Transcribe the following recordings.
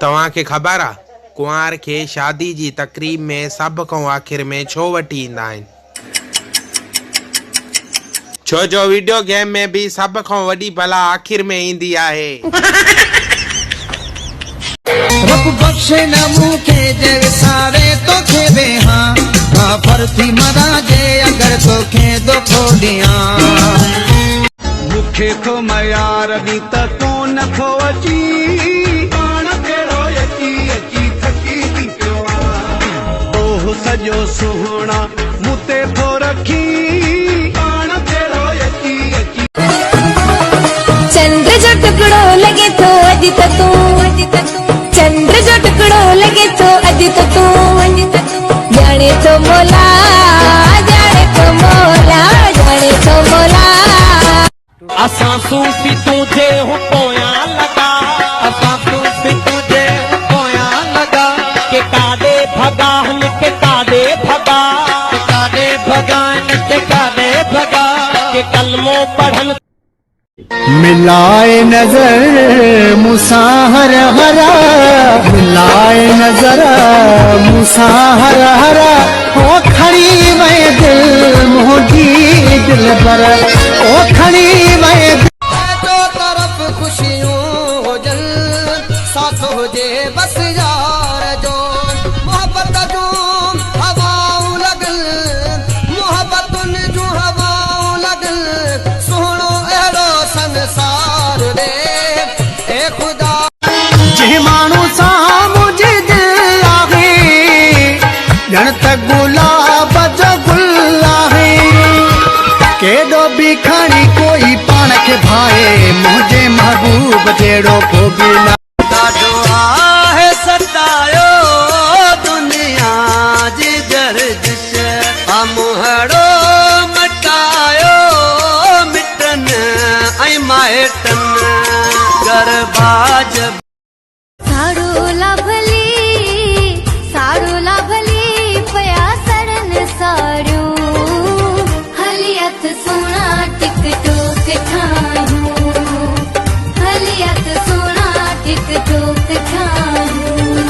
तव्हां खे ख़बर आहे कुंवार खे शादी जी तकरीब में सभ खां आख़िर में छो वठी ईंदा आहिनि? छो जो वीडियो गेम में भी सभ खां वॾी भला आख़िर में ईंदी आहे। रब बख्शे न मूंखे जे विसारे तोखे वेहां काफ़र थी मरां जे अगर तोखे दोखो ॾियां मूंखे तो मयार दी त तो नथो अची पाण कहिड़ो अची अची थकी थी पियो ओह सॼो सुहिणा मूं ते थो रखी पाण कहिड़ो अची अची चंद्र जो टुकड़ो लगे तो अॼु त तूं चंद्र जो टुकड़ो लगे तो अॼु त तूं जाने तो मोला जाने तो मोला जाने तो मोला असां सूफी तुझे हो पोया लगा असां सूफी तुझे हो पोया लगा के कादे भगान के कादे भगा के कादे भगान के कादे भगा के कलमों पढ़न मिलाए नजर मुसाहर हरा मिलाए नजर मुसाहर हरा ओ खड़ी मैं दिल मोहगी दिल पर ओ खड़ी मैं तो तरफ खुशियों हो जल साथ हो जे बस यार जो मोहब्बत जो हवाओं लगल मोहब्बत जो हवाओं लगल सोहणो एड़ो संसार दे ए खुदा जे मानू सा मुझे दिल आहे जण त गुलाब जो गुल आहे केडो भी खणी कोई पाण के भाए मुझे महबूब जेड़ो को बिना ॾाढो आहे सतायो दुनिया जी गर्दिश अमहड़ो मटायो मिटन ऐं माइटन गरबाज साड़ू लाभली पया सड़न साड़ियूं हलियत सोना टिक टोक ठाहियूं हलियत सोना टिक टोक ठाहियूं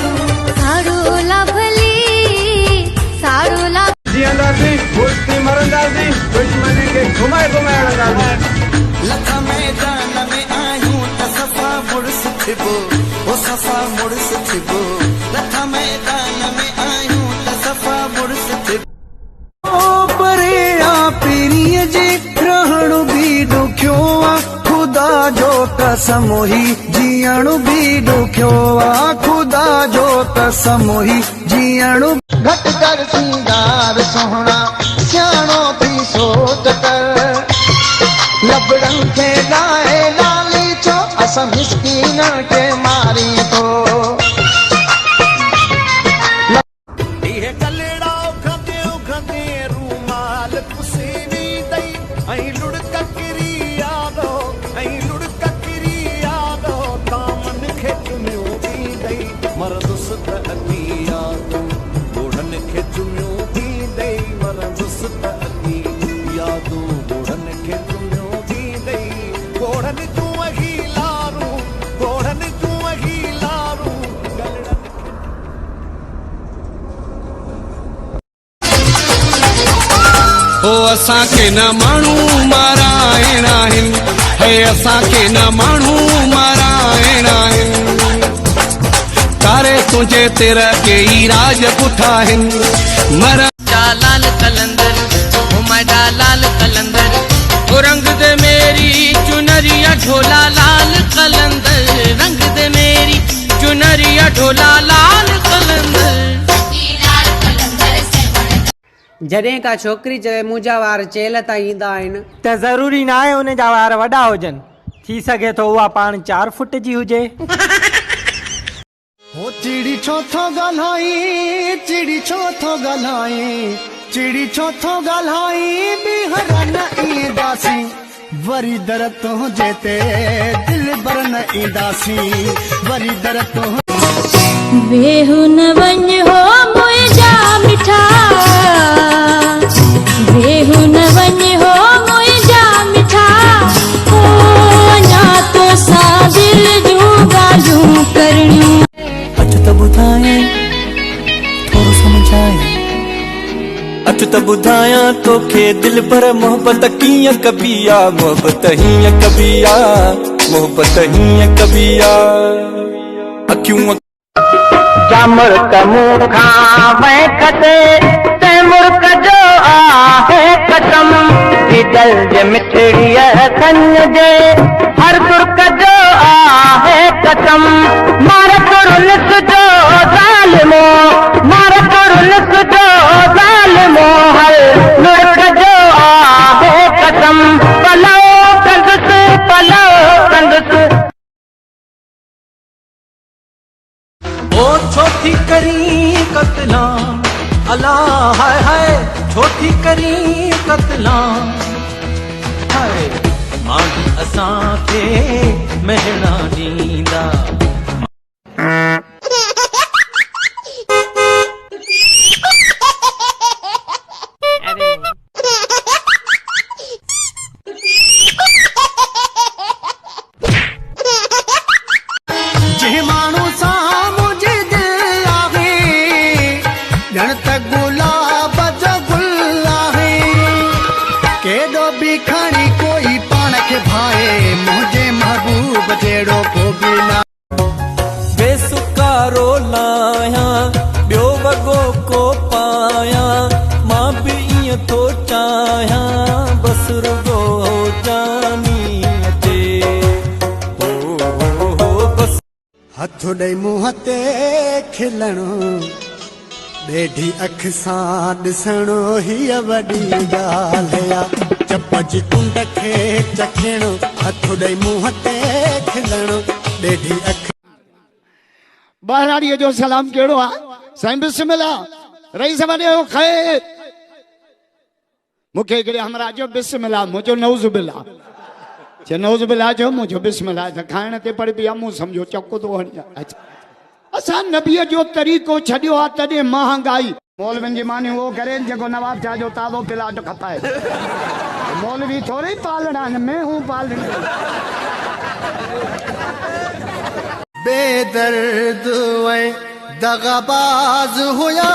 साड़ू लाभली जियंदासीं मुर्ती मरंदासीं दुश्मन खे घुमाए घुमाए हणंदासीं लख मैदान में आयूं त सफ़ा मुड़स थिबो ओ सफ़ा मुड़स थिबो लख मैदान में आयूं त सफ़ा मुड़स थिबो ओ परे आ पीरीअ जे रहण भी ॾुखियो आ खुदा जो कसम हुई जीअण भी ॾुखियो आ खुदा जो कसम हुई जीअण घट कर सिंगार सोहणा सियाणो थी सोच कर लबड़न खे लाए लाली छो असां मिसकीन खे मारी थो इहे कलेड़ा उखंदे रूमाल पुसीनी दई ऐं लुड़क किरी यादो दामन खे चुमियो थी दई मरदुस त अती यादो बूढ़न खे चुमियो थी दई मरदुस त अती यादो बूढ़न खे चुमियो थी दई घोड़न जूं हीलारू ओ असां के न माण्हू माराइण आहिनि हे असां के न माण्हू माराइण आहिनि तारे तुंहिंजे तिर के ई राज पुठा आहिनि मर लाल कलंदर हुमदा लाल कलंदर रंग दे मेरी चुनरिया ढोला लाल कलंदर रंग दे मेरी चुनरिया ढोला लाल कलंदर जॾहिं का छोकिरी चए मुंहिंजा वार चेल ताईं ईंदा आहिनि त ज़रूरी न आहे उन जा वार वॾा हुजनि थी सघे थो उहा पाण 4 फुट जी हुजे हो चिड़ी छो थो ॻाल्हाई चिड़ी छो थो ॻाल्हाई चिड़ी छो थो ॻाल्हाई ॿीहर न ईंदासीं वरी दर तुंहिंजे ते दिल भर न ईंदासीं वरी दर वेहु न वञ हो मुंहिंजा मिठा वेहु न वञ हो मुंहिंजा मिठा हो अञा तो सां दिल जूं ॻाल्हियूं करणियूं त ॿुधायां तोखे दिल भर मोहब्बत कीअं कबी आ, मोहब्बत हीअं कबी आ, मोहब्बत हीअं कबी आ। अखियूं मुर्क मुखां वहकते ते मुर्क जो आहे कसम, दिल जे मिठड़ीअ खन जे हर तुर्क जो आहे कसम। मार कुरुलिस जो ज़ालिमो, मार कुरुलिस जो ज़ालिमो, हर मुर्क जो आहे कसम। पलो कंदुसि, पलो कंदुसि। ओ छोटी करी कतला अल्लाह हाय हाय, छोटी करी कतला हाय, मां असां खे महणा ॾींदा। जे माण्हू सां मुंहिंजी दिल आहे, ॼण त गुलाब जो गुल आहे, केॾो बि खणी कोई पाण खे भाए, मुंहिंजे महबूब जहिड़ो को बि न। बेसुकारो लाहियां ॿियो वॻो को पायां, मां बि ईअं थो चाहियां, बसि रुॻो जानी ते बसि। हथ ॾेई मुंहं ते खिलणो, ॾेढी अख सां ॾिसणो, हीअ वॾी ॻाल्हि आ, चप जी कुंड खे चखणो, हथ ॾेई मुंहं ते खिलणो, ॾेढी अख। बहराड़ीअ जो सलाम कहिड़ो आहे? साईं बिस्मिल्लाह, रईस वॾे ख़ैर। मूंखे हिकिड़े हमरा जो बिस्मिल्लाह, मुंहिंजो नौज़ बिल्लाह, चए नौज़ बिल्लाह जो मुंहिंजो बिस्मिल्लाह, त खाइण ते पढ़ बि मूं सम्झो चको थो हणी। असां नबीअ जो तरीक़ो छॾियो आहे, तॾहिं महांगाई। मौलवियुनि जी मानी उहो करे जेको नवाब शाह जो ताज़ो प्लाट खपाए। मौलवी थोरी पालणा आहिनि, मैं हूं पालणी। बेदर्द ऐं दगाबाज हुयो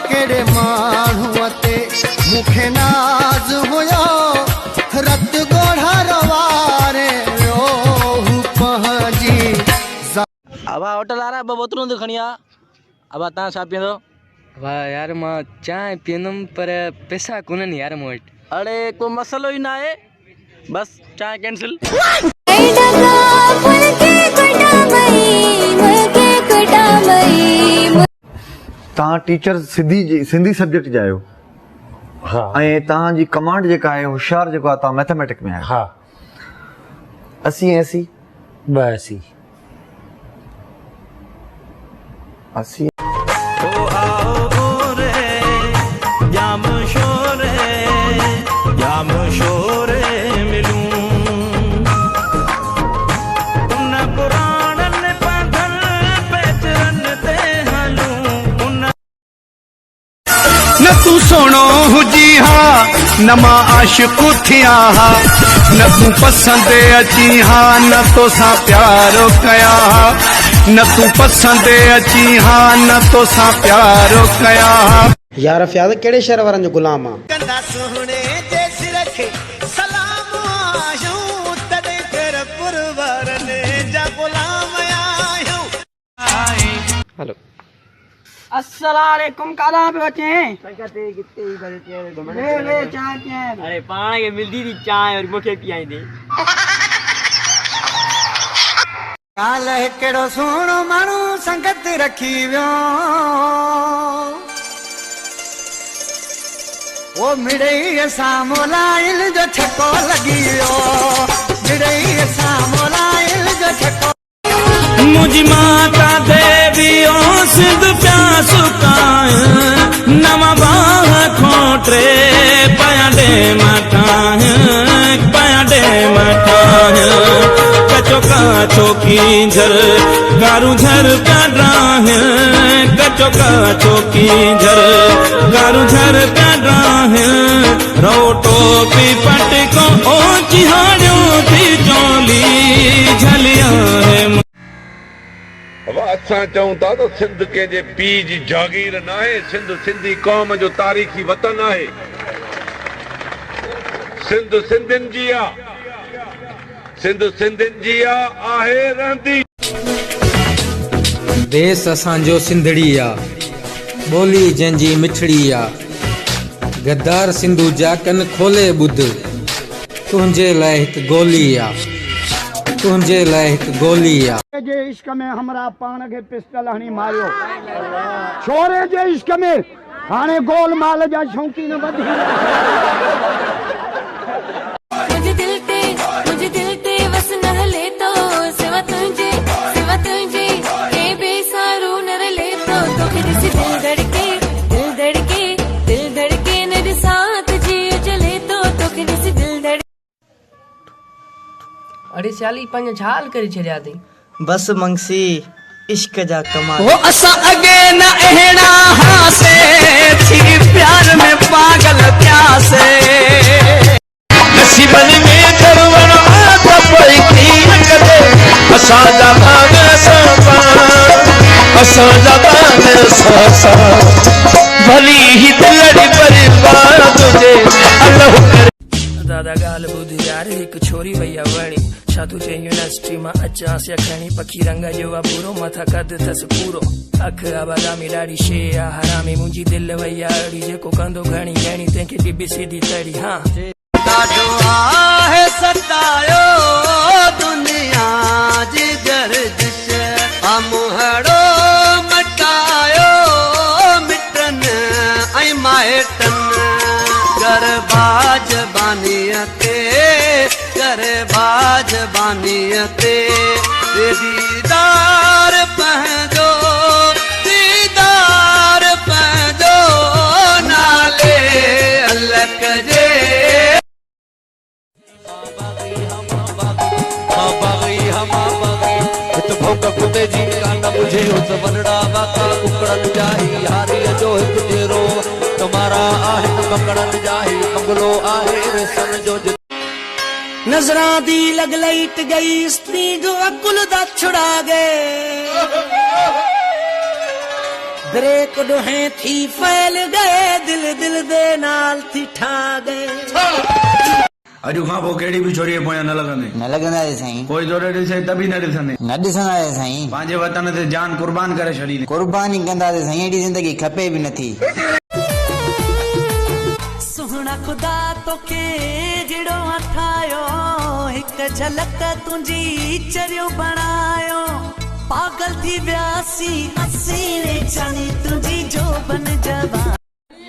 कहिड़े माण्हूअ ते, मूंखे नाज़ हुयो रत ॻोढ़ा रवारे पंहिंजी। अब होटल आ रहा है, बोतलों तो खणिया। अब तव्हां छा पीअंदो? वाह यार, मां चांहि पीअंदुमि पर पैसा कोन्हनि यार मूं वटि। अड़े को मसलो ही ना है, बस चांहि कैंसिल। तव्हां टीचर सिंधी सब्जेक्ट जा आहियो? हा। ऐं तव्हांजी कमांड जेका आहे होशियारु जेको आहे, तव्हां मैथमेटिक्स में आहियो? हा। 80 ऐं 80 82 80। न तू सोनो हुजी हा, न मां आशिक़ थिया हा, न तू पसंद अची हा, न तो सां प्यारो कया हा, न तू पसंद अची हा, न तो सां प्यारो कया हा। यार फ़ियाज़ कहिड़े शहर वारनि जो गुलाम आहे? कंदा सुहिणे जे सिर खे सलाम आहियूं, तॾहिं कर पुरवरने जा गुलाम आहियूं। हेलो अस्सलामुअलैकुम, काला पे बचे हैं? ले चाय पिए। अरे पाण के मिलदी थी चाय और मूंखे पियाई दे। काल हिकिड़ो सुहिणो माण्हू संगत रखी वियो, वो मिड़ई सां मोलाइल जो छको लॻी वियो, मिड़ई सां मोलाइल जो छको। मुझी माता देवी ओ सिंध प्यास काय, नवा बाह खोटे पया डे मठाय, पया डे मठाय, कचो काचो की झर गारू झर काढाह, कचो काचो की झर गारू झर काढाह, रोटो पी पट को ओ चिहाड़ियो थी चोली झलिया है। असां चऊं था त सिंध कंहिंजे पीउ जी जागीर न आहे, सिंध सिंधी क़ौम जो तारीख़ी वतन आहे। सिंध सिंधियुनि जी आहे, सिंध सिंधियुनि जी आहे रहंदी। देश असांजो सिंधड़ी आ, ॿोली जंहिंजी मिठड़ी आ। गद्दार सिंधू जा कन खोले ॿुध, तुंहिंजे लाइ हिकु गोली आ, तुंहिंजे लाइ हिकु गोली आ। जे इश्क में हमरा पान के पिस्टल हणी मारियो, छोरे जे इश्क में हाणे गोल माल जा शौकीन वधी। मुझे दिल ते वस न हले तो सिवा तुझे के बेसारो न रले तो तोखे ॾिसी दिल धड़के न साथ जी जले तो तोखे ॾिसी दिल धड़के। अरे साली पंज छाल करे छड़िया थी। बस मंगसी इश्क जा कमाल। वो असा अगे न अहड़ा हासे थी प्यार में पागल प्यासे। नसीबन में करवण आत पई थी कदे असा जा भाग सपा, असा जा भाग सपा भली ही दिलड़ी परिवार तुझे अल्लाह करे। दादा गाल बुध यार एक छोरी भैया वणी छा तू चे यूनिवर्सिटी में अचा से खणी पखी रंग जो आ पूरो मथा कद तस पूरो अख आबादामी ॾाढी शे आ हरामी मुंहिंजी दिल वैया अड़ी जेको कंदो घणी घणी तंहिंखे ॾिबी सीधी तड़ी। हाँ ॾाढो आहे सतायो दुनिया जी गर्दिश, अमुहड़ो मटायो मिटन ऐं माइटन। गरबाज बानीअ ते गरबाज बानीअ ते दीदार पंहिंजो दीदार पंहिंजो नाले अलक जे। कुते जी कान बुझे उस वनड़ा बाका कुकड़न जाई हारी जो हिक जेरो तुम्हारा आहे पकड़न जाई बंगलो आहे रेसन जो। नजरा दी लग लाइट गई स्त्री जो अकुल दा छुड़ा गए, ब्रेक डोहे थी फैल गए दिल दिल दे नाल थी ठा गए। अजु खां पोइ कहिड़ी बि छोरीअ पोयां न लॻंदा साईं। कोई जोड़े ॾिसे त बि न ॾिसंदे, न ॾिसंदा साईं। पंहिंजे वतन ते जान कुर्बान करे छॾींदे। कुर्बानी कंदासीं साईं, एॾी ज़िंदगी खपे बि नथी। सुहिणा ख़ुदा तोखे जहिड़ो हथायो, हिक झलक तुंहिंजी चरियो बणायो। पागल थी वियासी असीं चणी तुंहिंजी जोबन जवान।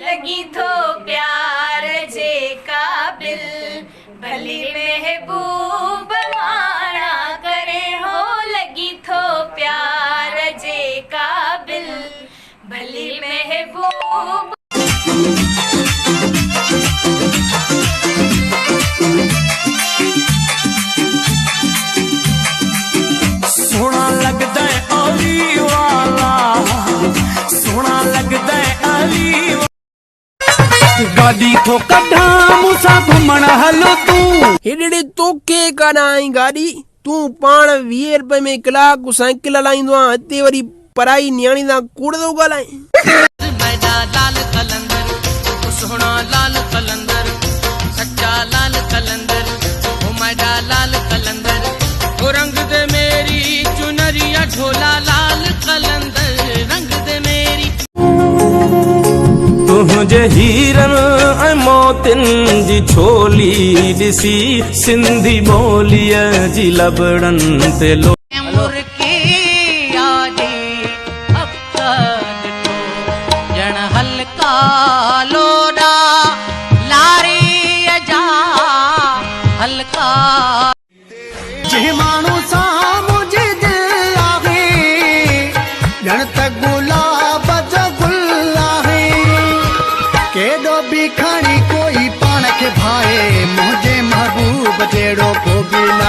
लगी थो प्यार जे काबिल भली महबूब माना करे हो। लगी थो प्यार जे काबिल भली महबूब। सोना लगदा है अली वाला, सोना लगदा है अली। गाड़ी थो कढा मूंसां घुमण हलो तू। हेॾे तोखे कढाई गाॾी, तूं पाण 20 रुपए में कलाकु साइकिल हलाईंदो आहे, हिते वरी पराई न्याणी सां कूड़ थो ॻाल्हाए। लाल कलंदर सुहिणा लाल कलंदर सच्चा लाल कलंदर हुमैडा लाल कलंदर ओ रंग दे मेरी चुनरिया ढोला लाल कलंदर रंग दे मेरी। तुंहिंजे हीरन ऐं मोतिन जी छोली ॾिसी सिंधी ॿोलीअ जी लबड़न ते लो। जे माण्हू सां मुंहिंजी दिल आहे ॼण त गुलाब जो गुल आहे। केॾो बि खणी कोई पाण खे भाए मुंहिंजे महबूब जहिड़ो को बि न